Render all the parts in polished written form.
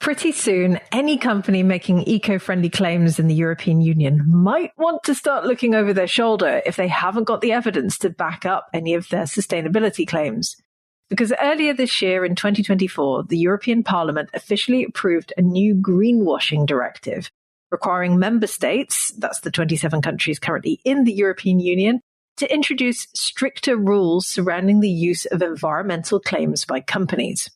pretty soon, any company making eco-friendly claims in the European Union might want to start looking over their shoulder if they haven't got the evidence to back up any of their sustainability claims. Because earlier this year in 2024, the European Parliament officially approved a new Greenwashing Directive, requiring member states, that's the 27 countries currently in the European Union, to introduce stricter rules surrounding the use of environmental claims by companies.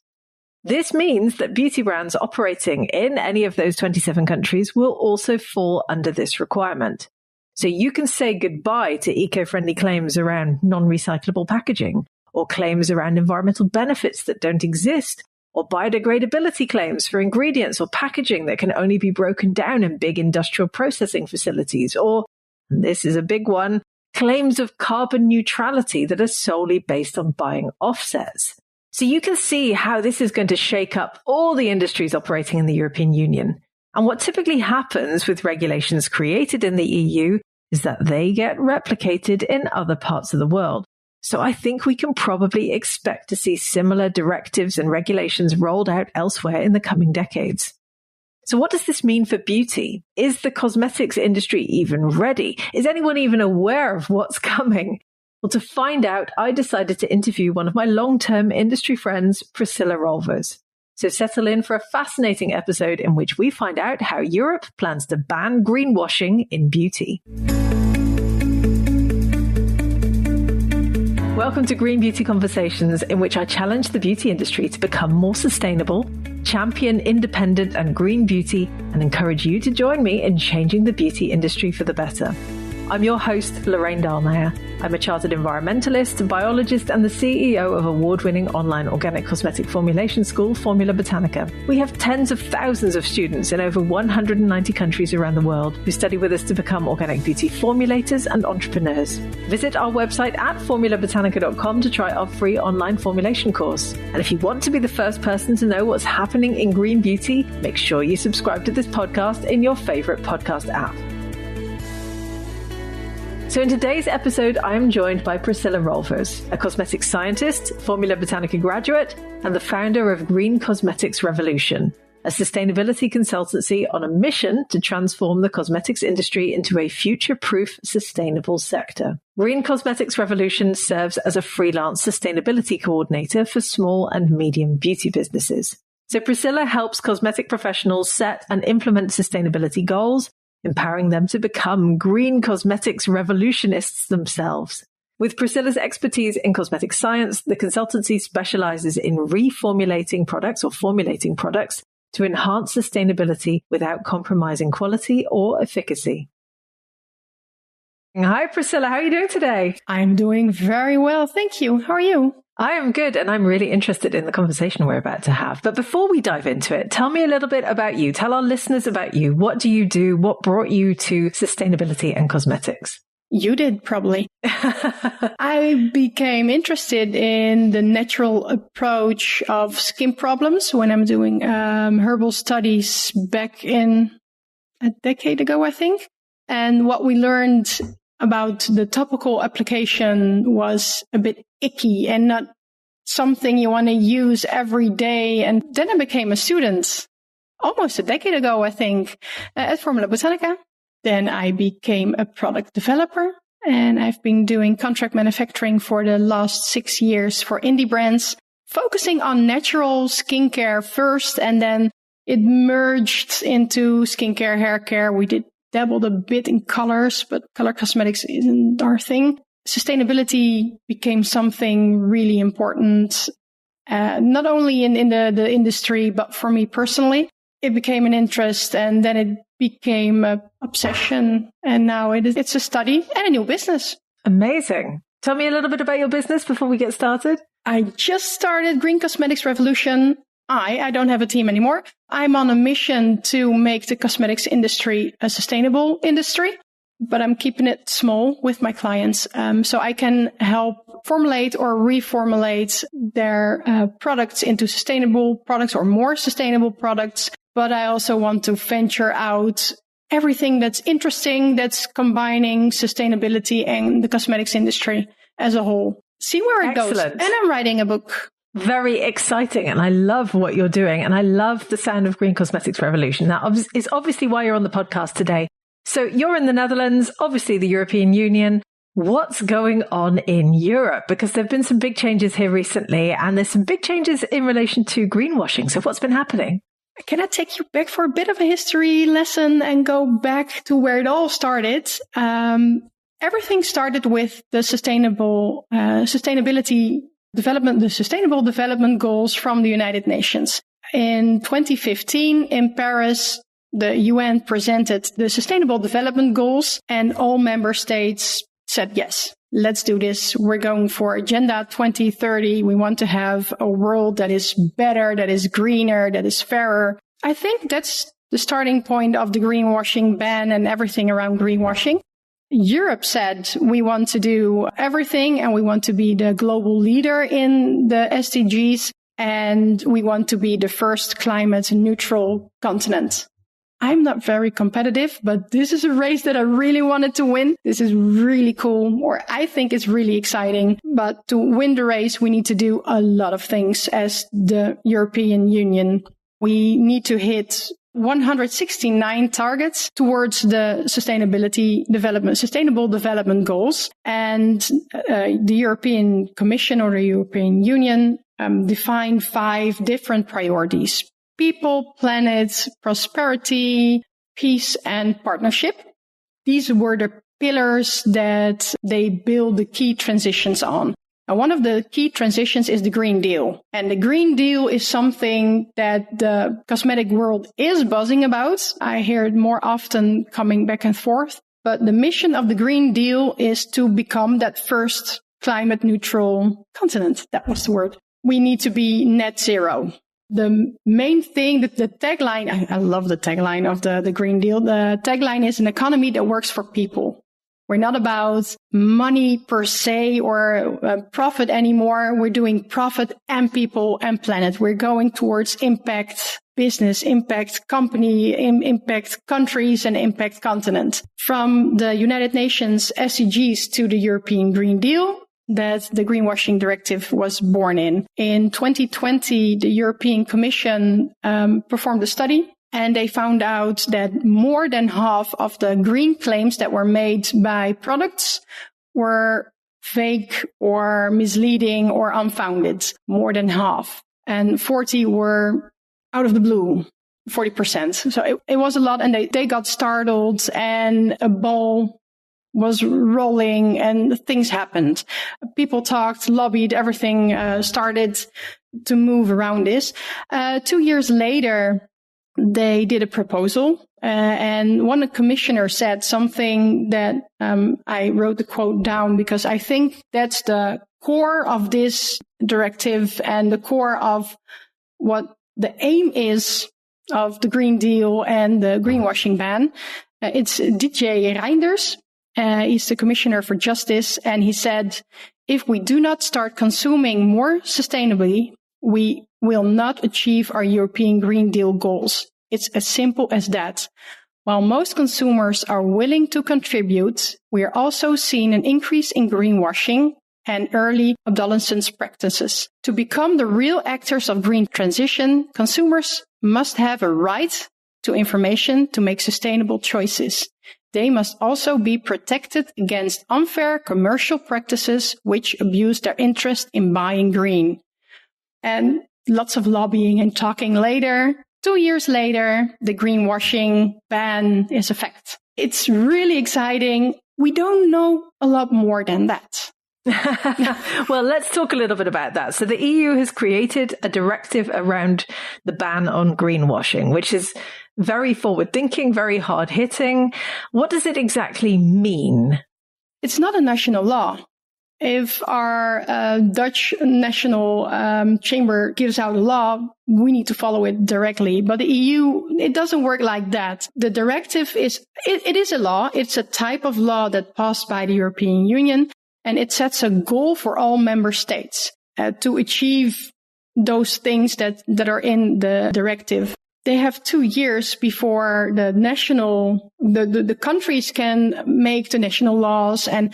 This means that beauty brands operating in any of those 27 countries will also fall under this requirement. So you can say goodbye to eco-friendly claims around non-recyclable packaging, or claims around environmental benefits that don't exist, or biodegradability claims for ingredients or packaging that can only be broken down in big industrial processing facilities, or, and this is a big one, claims of carbon neutrality that are solely based on buying offsets. So you can see how this is going to shake up all the industries operating in the European Union. And what typically happens with regulations created in the EU is that they get replicated in other parts of the world. So I think we can probably expect to see similar directives and regulations rolled out elsewhere in the coming decades. So what does this mean for beauty? Is the cosmetics industry even ready? Is anyone even aware of what's coming? Well, to find out, I decided to interview one of my long-term industry friends, Priscilla Rolvers. So settle in for a fascinating episode in which we find out how Europe plans to ban greenwashing in beauty. Welcome to Green Beauty Conversations, in which I challenge the beauty industry to become more sustainable, champion independent and green beauty, and encourage you to join me in changing the beauty industry for the better. I'm your host, Lorraine Dallmeier. I'm a chartered environmentalist, biologist, and the CEO of award-winning online organic cosmetic formulation school, Formula Botanica. We have tens of thousands of students in over 190 countries around the world who study with us to become organic beauty formulators and entrepreneurs. Visit our website at formulabotanica.com to try our free online formulation course. And if you want to be the first person to know what's happening in green beauty, make sure you subscribe to this podcast in your favorite podcast app. So in today's episode, I am joined by Priscilla Rolvers, a cosmetics scientist, Formula Botanica graduate, and the founder of Green Cosmetics Revolution, a sustainability consultancy on a mission to transform the cosmetics industry into a future-proof, sustainable sector. Green Cosmetics Revolution serves as a freelance sustainability coordinator for small and medium beauty businesses. So Priscilla helps cosmetic professionals set and implement sustainability goals, empowering them to become green cosmetics revolutionists themselves. With Priscilla's expertise in cosmetic science, the consultancy specializes in reformulating products or formulating products to enhance sustainability without compromising quality or efficacy. Hi, Priscilla. How are you doing today? I'm doing very well. Thank you. How are you? I am good, and I'm really interested in the conversation we're about to have. But before we dive into it, tell me a little bit about you. Tell our listeners about you. What do you do? What brought you to sustainability and cosmetics? You did, probably. I became interested in the natural approach of skin problems when I'm doing herbal studies back in a decade ago, I think. And what we learned about the topical application was a bit icky and not something you want to use every day. And then I became a student almost a decade ago, I think, at Formula Botanica. Then I became a product developer, and I've been doing contract manufacturing for the last 6 years for indie brands, focusing on natural skincare first, and then it merged into skincare, hair care. We dabbled a bit in colors, but color cosmetics isn't our thing. Sustainability became something really important, not only in the industry, but for me personally. It became an interest, and then it became an obsession, and now it's a study and a new business. Amazing. Tell me a little bit about your business before we get started. I just started Green Cosmetics Revolution. I don't have a team anymore. I'm on a mission to make the cosmetics industry a sustainable industry, but I'm keeping it small with my clients, so I can help formulate or reformulate their products into sustainable products or more sustainable products. But I also want to venture out everything that's interesting, that's combining sustainability and the cosmetics industry as a whole. See where it goes. And I'm writing a book. Very exciting. And I love what you're doing. And I love the sound of green cosmetics revolution. That is obviously why you're on the podcast today. So you're in the Netherlands, obviously the European Union. What's going on in Europe? Because there have been some big changes here recently, and there's some big changes in relation to greenwashing. So what's been happening? Can I take you back for a bit of a history lesson and go back to where it all started? Everything started with the sustainable development goals from the United Nations. In 2015 in Paris, the UN presented the Sustainable Development Goals, and all member states said, yes, let's do this. We're going for Agenda 2030. We want to have a world that is better, that is greener, that is fairer. I think that's the starting point of the greenwashing ban and everything around greenwashing. Europe said we want to do everything, and we want to be the global leader in the SDGs, and we want to be the first climate neutral continent. I'm not very competitive, but this is a race that I really wanted to win. This is really cool, or I think it's really exciting. But to win the race, we need to do a lot of things as the European Union. We need to hit 169 targets towards the Sustainable Development Goals. And the European Commission or the European Union defined 5 different priorities: people, planet, prosperity, peace, and partnership. These were the pillars that they build the key transitions on. And one of the key transitions is the Green Deal. And the Green Deal is something that the cosmetic world is buzzing about. I hear it more often coming back and forth. But the mission of the Green Deal is to become that first climate neutral continent. That was the word. We need to be net zero. The main thing, that the tagline, I love the tagline of the Green Deal. The tagline is an economy that works for people. We're not about money per se or profit anymore. We're doing profit and people and planet. We're going towards impact business, impact company, impact countries, and impact continent. From the United Nations SDGs to the European Green Deal, that the Greenwashing Directive was born in. In 2020, the European Commission performed a study, and they found out that more than half of the green claims that were made by products were fake or misleading or unfounded. More than half. And 40 were out of the blue. 40%. So it was a lot, and they got startled, and a ball was rolling and things happened. People talked, lobbied, everything started to move around this. 2 years later, they did a proposal, and one commissioner said something that I wrote the quote down because I think that's the core of this directive and the core of what the aim is of the Green Deal and the greenwashing ban. It's DJ Reinders. He's the Commissioner for Justice, and he said, if we do not start consuming more sustainably, we will not achieve our European Green Deal goals. It's as simple as that. While most consumers are willing to contribute, we are also seeing an increase in greenwashing and early adolescence practices. To become the real actors of green transition, consumers must have a right to information to make sustainable choices. They must also be protected against unfair commercial practices which abuse their interest in buying green. And lots of lobbying and talking later. 2 years later, the greenwashing ban is a fact. It's really exciting. We don't know a lot more than that. Well, let's talk a little bit about that. So the EU has created a directive around the ban on greenwashing, which is very forward-thinking, very hard-hitting. What does it exactly mean? It's not a national law. If our Dutch national chamber gives out a law, we need to follow it directly. But the EU, it doesn't work like that. The directive it is a law. It's a type of law that passed by the European Union. And it sets a goal for all member states to achieve those things that are in the directive. They have 2 years before the countries can make the national laws and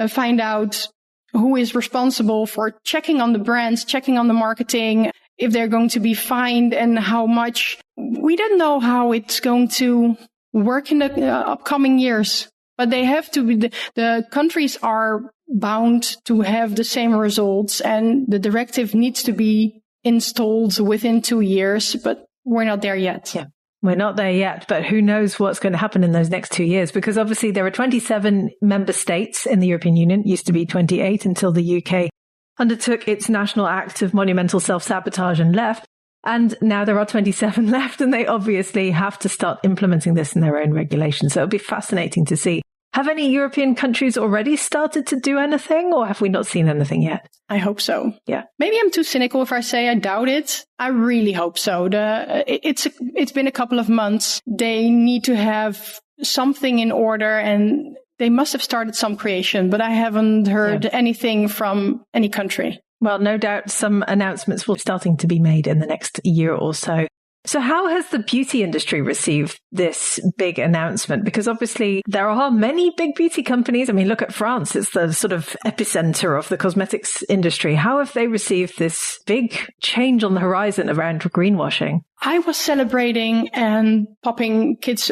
find out who is responsible for checking on the brands, checking on the marketing, if they're going to be fined and how much. We don't know how it's going to work in the upcoming years, but they have to be, the countries are bound to have the same results, and the directive needs to be installed within 2 years, but we're not there yet. Yeah. We're not there yet, but who knows what's going to happen in those next 2 years? Because obviously there are 27 member states in the European Union. It used to be 28 until the UK undertook its national act of monumental self-sabotage and left. And now there are 27 left, and they obviously have to start implementing this in their own regulations. So it'll be fascinating to see. Have any European countries already started to do anything, or have we not seen anything yet? I hope so. Yeah. Maybe I'm too cynical if I say I doubt it. I really hope so. It's been a couple of months. They need to have something in order, and they must have started some creation, but I haven't heard anything from any country. Well, no doubt some announcements will be starting to be made in the next year or so. So how has the beauty industry received this big announcement? Because obviously there are many big beauty companies. I mean, look at France. It's the sort of epicenter of the cosmetics industry. How have they received this big change on the horizon around greenwashing? I was celebrating and popping kids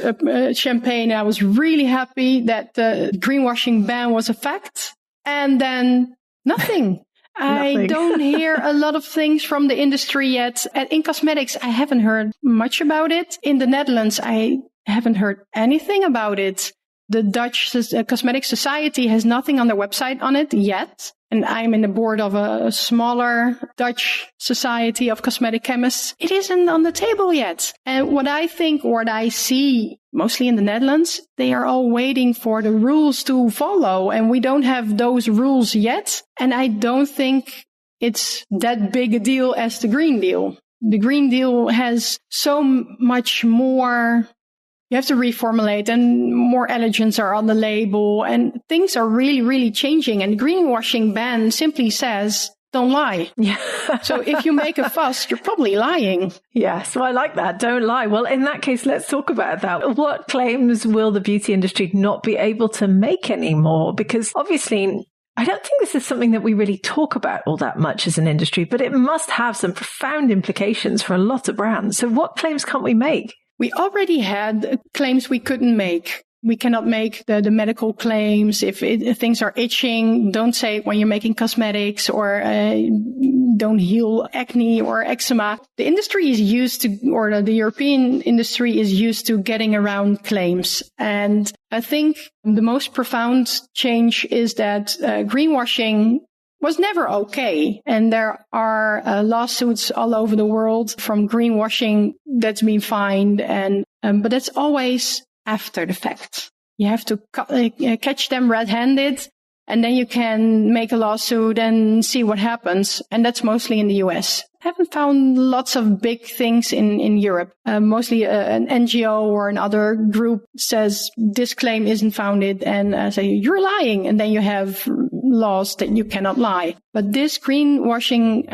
champagne. I was really happy that the greenwashing ban was a fact. And then nothing. I don't hear a lot of things from the industry yet. In cosmetics, I haven't heard much about it. In the Netherlands, I haven't heard anything about it. The Dutch Cosmetic Society has nothing on their website on it yet. And I'm in the board of a smaller Dutch society of cosmetic chemists. It isn't on the table yet. And what I think, or what I see mostly in the Netherlands, they are all waiting for the rules to follow. And we don't have those rules yet. And I don't think it's that big a deal as the Green Deal. The Green Deal has so much more. You have to reformulate, and more allergens are on the label, and things are really, really changing. And the greenwashing ban simply says, don't lie. Yeah. So if you make a fuss, you're probably lying. Yeah, so I like that. Don't lie. Well, in that case, let's talk about that. What claims will the beauty industry not be able to make anymore? Because obviously, I don't think this is something that we really talk about all that much as an industry, but it must have some profound implications for a lot of brands. So what claims can't we make? We already had claims we couldn't make. We cannot make the medical claims. If things are itching, don't say it when you're making cosmetics, or don't heal acne or eczema. The industry is used to, or the European industry is used to getting around claims. And I think the most profound change is that greenwashing was never okay. And there are lawsuits all over the world from greenwashing that's been fined. And but that's always after the fact. You have to catch them red-handed, and then you can make a lawsuit and see what happens. And that's mostly in the US. I haven't found lots of big things in Europe. Mostly an NGO or another group says this claim isn't founded, and say you're lying, and then you have laws that you cannot lie. But this greenwashing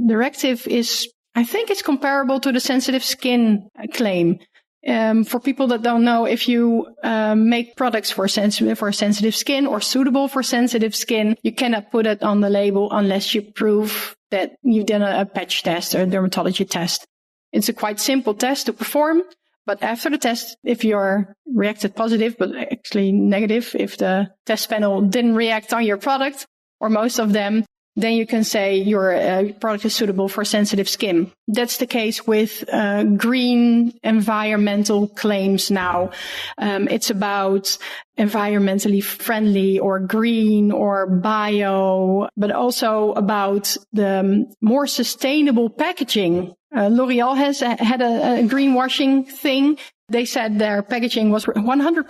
directive is, I think it's comparable to the sensitive skin claim. For people that don't know, if you make products for sensitive skin or suitable for sensitive skin, you cannot put it on the label unless you prove that you've done a patch test or a dermatology test. It's a quite simple test to perform, but after the test, if you're reacted positive, but actually negative, if the test panel didn't react on your product, or most of them, then you can say your product is suitable for sensitive skin. That's the case with green environmental claims now. It's about environmentally friendly or green or bio, but also about the more sustainable packaging. L'Oreal has had a greenwashing thing. They said their packaging was 100%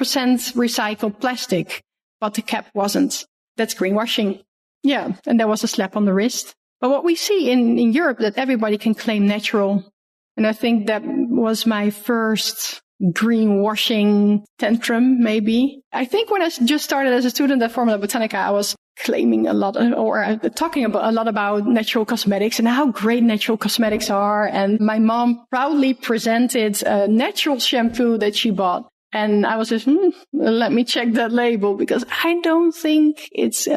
recycled plastic, but the cap wasn't. That's greenwashing. Yeah, and there was a slap on the wrist. But what we see in Europe, that everybody can claim natural. And I think that was my first greenwashing tantrum, maybe. I think when I just started as a student at Formula Botanica, I was claiming a lot, or talking a lot about natural cosmetics and how great natural cosmetics are. And my mom proudly presented a natural shampoo that she bought. And I was just, let me check that label because I don't think it's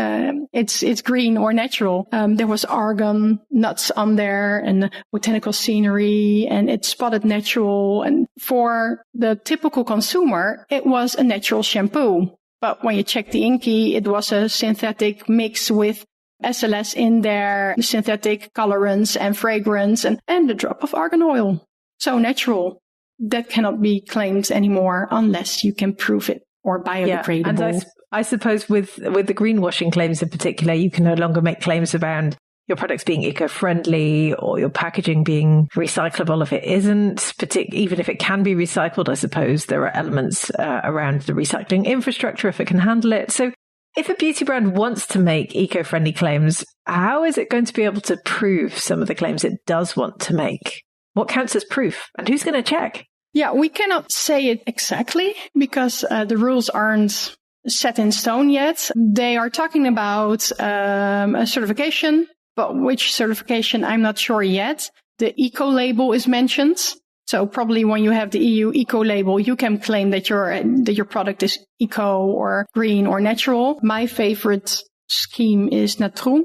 green or natural. There was argon nuts on there and botanical scenery, and it spotted natural. And for the typical consumer, it was a natural shampoo. But when you check the Inky, it was a synthetic mix with SLS in there, synthetic colorants and fragrance, and a drop of argan oil. So natural. That cannot be claimed anymore unless you can prove it or biodegradable. Yeah, and I suppose with the greenwashing claims in particular, you can no longer make claims around your products being eco-friendly or your packaging being recyclable if it isn't, even if it can be recycled. I suppose there are elements around the recycling infrastructure if it can handle it. So if a beauty brand wants to make eco-friendly claims, how is it going to be able to prove some of the claims it does want to make? What counts as proof? And who's going to check? Yeah, we cannot say it exactly because the rules aren't set in stone yet. They are talking about a certification, but which certification, I'm not sure yet. The eco label is mentioned. So probably when you have the EU eco label, you can claim that your product is eco or green or natural. My favorite scheme is Natru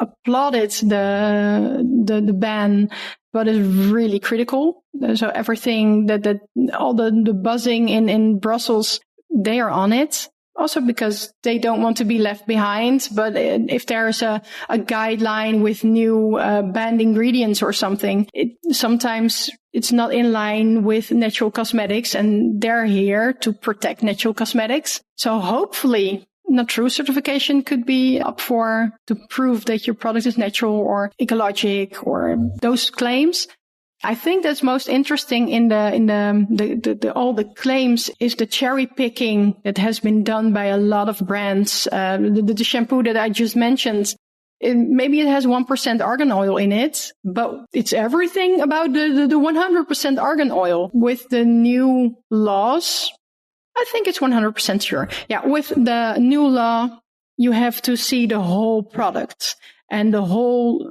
applauded the ban, but is really critical. So everything that all the buzzing in Brussels, they are on it. Also because they don't want to be left behind. But if there's a guideline with new banned ingredients or something, sometimes it's not in line with natural cosmetics, and they're here to protect natural cosmetics. So hopefully Natru certification could be up to prove that your product is natural or ecologic or those claims. I think that's most interesting in the all the claims is the cherry picking that has been done by a lot of brands. The shampoo that I just mentioned, maybe it has 1% argan oil in it, but it's everything about the 100% argan oil. With the new laws, I think it's 100% sure. Yeah, with the new law, you have to see the whole product and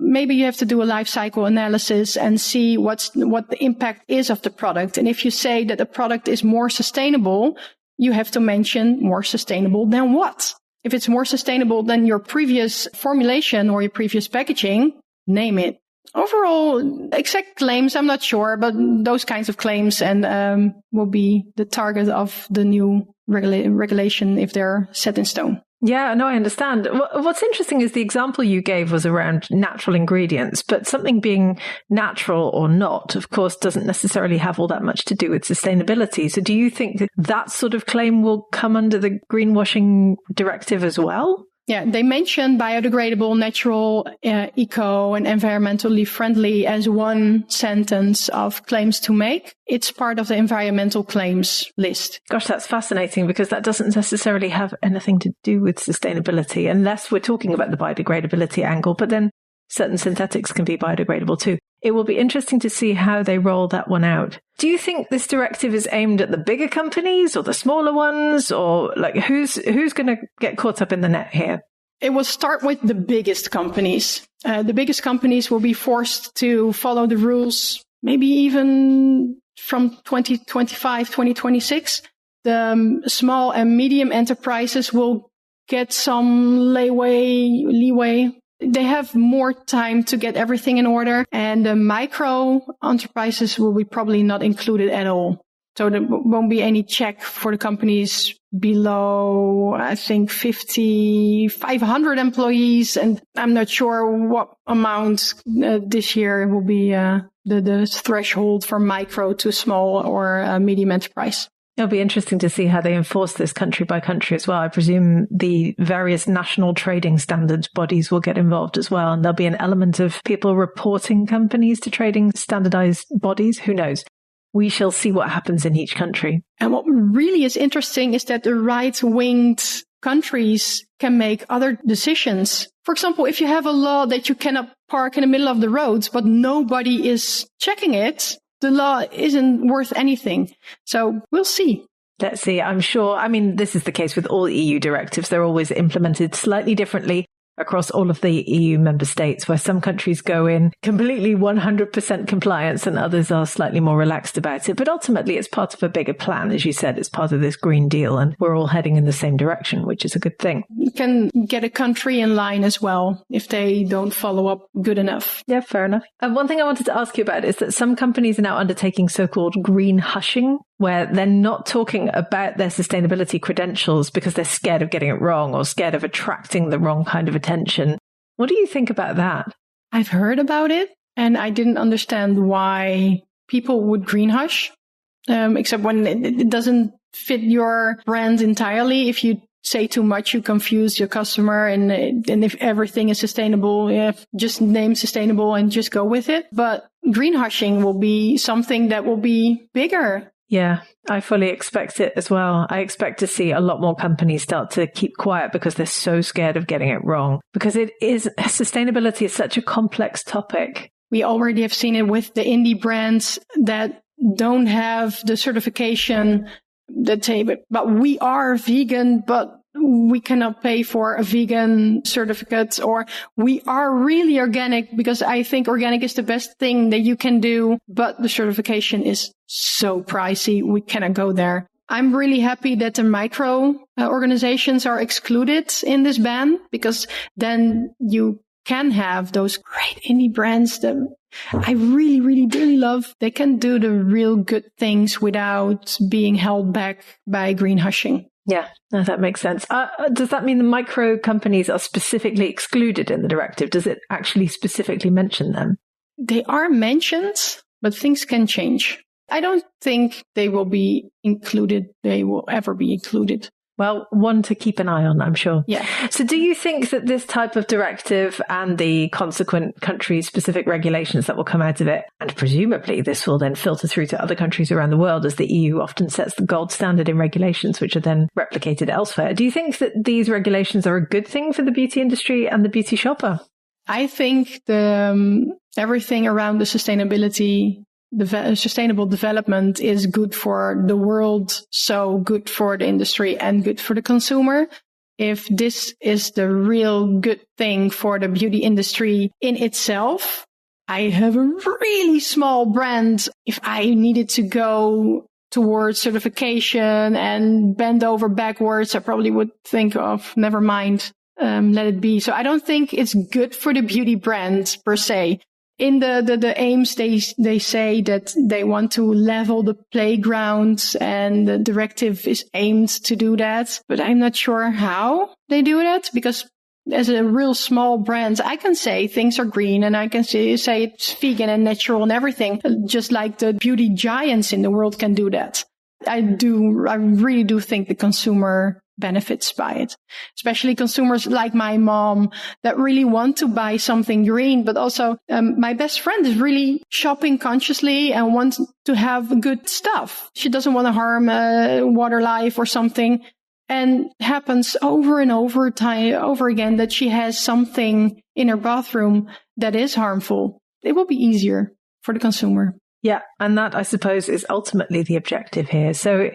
maybe you have to do a life cycle analysis and see what the impact is of the product. And if you say that the product is more sustainable, you have to mention more sustainable than what? If it's more sustainable than your previous formulation or your previous packaging, name it. Overall, exact claims, I'm not sure, but those kinds of claims and will be the target of the new regulation if they're set in stone. Yeah, no, I understand. What's interesting is the example you gave was around natural ingredients, but something being natural or not, of course, doesn't necessarily have all that much to do with sustainability. So do you think that sort of claim will come under the Greenwashing Directive as well? Yeah, they mentioned biodegradable, natural, eco, and environmentally friendly as one sentence of claims to make. It's part of the environmental claims list. Gosh, that's fascinating because that doesn't necessarily have anything to do with sustainability unless we're talking about the biodegradability angle, but then certain synthetics can be biodegradable too. It will be interesting to see how they roll that one out. Do you think this directive is aimed at the bigger companies or the smaller ones, or like who's going to get caught up in the net here? It will start with the biggest companies. The biggest companies will be forced to follow the rules, maybe even from 2025, 2026. The small and medium enterprises will get some leeway. They have more time to get everything in order, and the micro enterprises will be probably not included at all. So there won't be any check for the companies below, I think, 500 employees. And I'm not sure what amount this year will be the threshold for micro to small or medium enterprise. It'll be interesting to see how they enforce this country by country as well. I presume the various national trading standards bodies will get involved as well. And there'll be an element of people reporting companies to trading standardized bodies. Who knows? We shall see what happens in each country. And what really is interesting is that the right-winged countries can make other decisions. For example, if you have a law that you cannot park in the middle of the roads, but nobody is checking it, the law isn't worth anything. So we'll see. Let's see. I'm sure. I mean, this is the case with all EU directives. They're always implemented slightly differently across all of the EU member states, where some countries go in completely 100% compliance and others are slightly more relaxed about it. But ultimately, it's part of a bigger plan. As you said, it's part of this Green Deal, and we're all heading in the same direction, which is a good thing. You can get a country in line as well if they don't follow up good enough. Yeah, fair enough. And one thing I wanted to ask you about is that some companies are now undertaking so-called green hushing, where they're not talking about their sustainability credentials because they're scared of getting it wrong or scared of attracting the wrong kind of attention. What do you think about that? I've heard about it, and I didn't understand why people would green hush, except when it doesn't fit your brand entirely. If you say too much, you confuse your customer, and if everything is sustainable, just name sustainable and just go with it. But green hushing will be something that will be bigger. Yeah, I fully expect it as well. I expect to see a lot more companies start to keep quiet because they're so scared of getting it wrong. Because sustainability is such a complex topic. We already have seen it with the indie brands that don't have the certification that say, but we are vegan, but we cannot pay for a vegan certificate, or we are really organic because I think organic is the best thing that you can do, but the certification is so pricey. We cannot go there. I'm really happy that the micro organizations are excluded in this ban, because then you can have those great indie brands that I really, really, really love. They can do the real good things without being held back by green hushing. Yeah, no, that makes sense. Does that mean the micro companies are specifically excluded in the directive? Does it actually specifically mention them? They are mentioned, but things can change. I don't think they will be included. They will ever be included. Well, one to keep an eye on, I'm sure. Yeah. So do you think that this type of directive and the consequent country-specific regulations that will come out of it, and presumably this will then filter through to other countries around the world, as the EU often sets the gold standard in regulations, which are then replicated elsewhere. Do you think that these regulations are a good thing for the beauty industry and the beauty shopper? I think everything around the sustainability, the sustainable development is good for the world, so good for the industry and good for the consumer. If this is the real good thing for the beauty industry in itself, I have a really small brand. If I needed to go towards certification and bend over backwards, I probably would think of, never mind, let it be. So I don't think it's good for the beauty brand per se. In the aims, they say that they want to level the playgrounds, and the directive is aimed to do that. But I'm not sure how they do that, because as a real small brand, I can say things are green, and I can say it's vegan and natural and everything, just like the beauty giants in the world can do that. I really do think the consumer benefits by it, especially consumers like my mom that really want to buy something green. But also my best friend is really shopping consciously and wants to have good stuff. She doesn't want to harm water life or something. And it happens over and over again that she has something in her bathroom that is harmful. It will be easier for the consumer. Yeah, and that, I suppose, is ultimately the objective here. So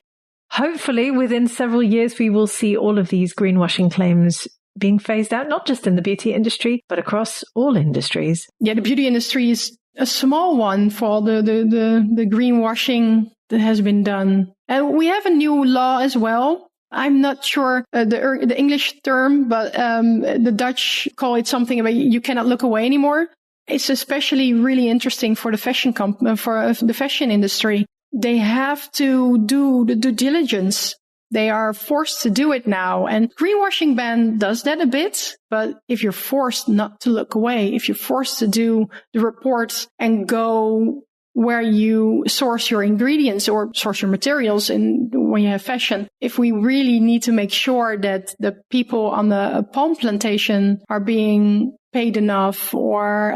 hopefully within several years, we will see all of these greenwashing claims being phased out, not just in the beauty industry, but across all industries. Yeah, the beauty industry is a small one for the greenwashing that has been done. And we have a new law as well. I'm not sure the English term, but the Dutch call it something about you cannot look away anymore. It's especially really interesting for the fashion industry. They have to do the due diligence. They are forced to do it now. And greenwashing ban does that a bit. But if you're forced not to look away, if you're forced to do the reports and go where you source your ingredients or source your materials when you have fashion, if we really need to make sure that the people on the palm plantation are being paid enough, or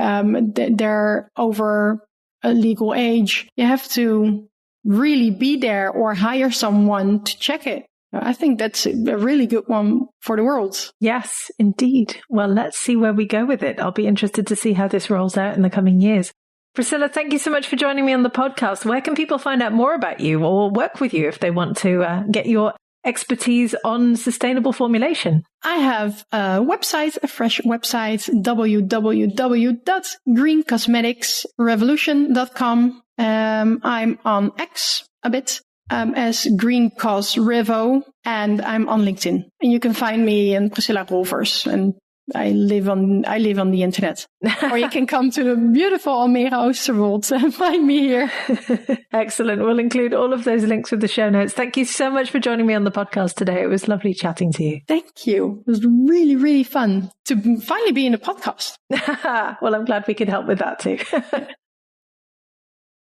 they're over a legal age, you have to really be there or hire someone to check it. I think that's a really good one for the world. Yes, indeed. Well, let's see where we go with it. I'll be interested to see how this rolls out in the coming years. Priscilla, thank you so much for joining me on the podcast. Where can people find out more about you or work with you if they want to get your expertise on sustainable formulation? I have a fresh website, www.greencosmeticsrevolution.com. I'm on X a bit as GreenCosRevo, and I'm on LinkedIn. And you can find me in Priscilla Rolvers, and I live on the internet. Or you can come to the beautiful Almere Oosterwold and find me here. Excellent. We'll include all of those links with the show notes. Thank you so much for joining me on the podcast today. It was lovely chatting to you. Thank you. It was really, really fun to finally be in a podcast. Well, I'm glad we could help with that too.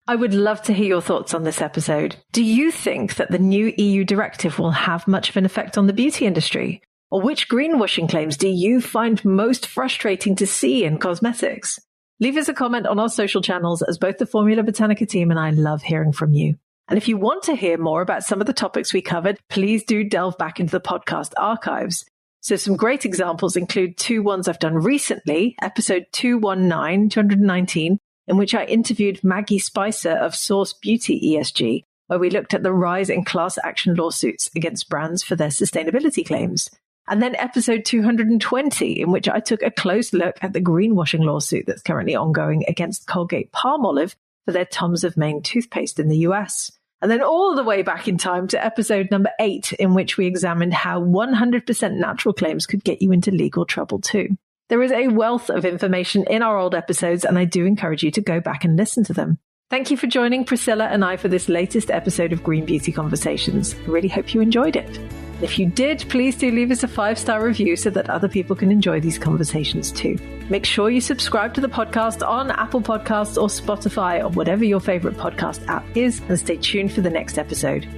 I would love to hear your thoughts on this episode. Do you think that the new EU directive will have much of an effect on the beauty industry? Or which greenwashing claims do you find most frustrating to see in cosmetics? Leave us a comment on our social channels, as both the Formula Botanica team and I love hearing from you. And if you want to hear more about some of the topics we covered, please do delve back into the podcast archives. So some great examples include two ones I've done recently, episode 219, in which I interviewed Maggie Spicer of Source Beauty ESG, where we looked at the rise in class action lawsuits against brands for their sustainability claims. And then episode 220, in which I took a close look at the greenwashing lawsuit that's currently ongoing against Colgate-Palmolive for their Tom's of Maine toothpaste in the US. And then all the way back in time to episode number 8, in which we examined how 100% natural claims could get you into legal trouble too. There is a wealth of information in our old episodes, and I do encourage you to go back and listen to them. Thank you for joining Priscilla and I for this latest episode of Green Beauty Conversations. I really hope you enjoyed it. If you did, please do leave us a 5-star review so that other people can enjoy these conversations too. Make sure you subscribe to the podcast on Apple Podcasts or Spotify or whatever your favorite podcast app is, and stay tuned for the next episode.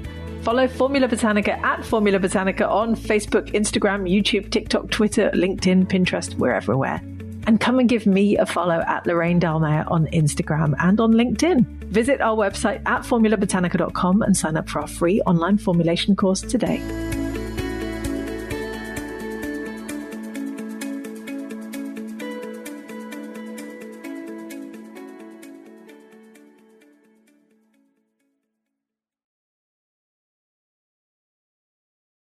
Follow Formula Botanica at Formula Botanica on Facebook, Instagram, YouTube, TikTok, Twitter, LinkedIn, Pinterest, we're everywhere. And come and give me a follow at Lorraine Dallmeier on Instagram and on LinkedIn. Visit our website at formulabotanica.com and sign up for our free online formulation course today.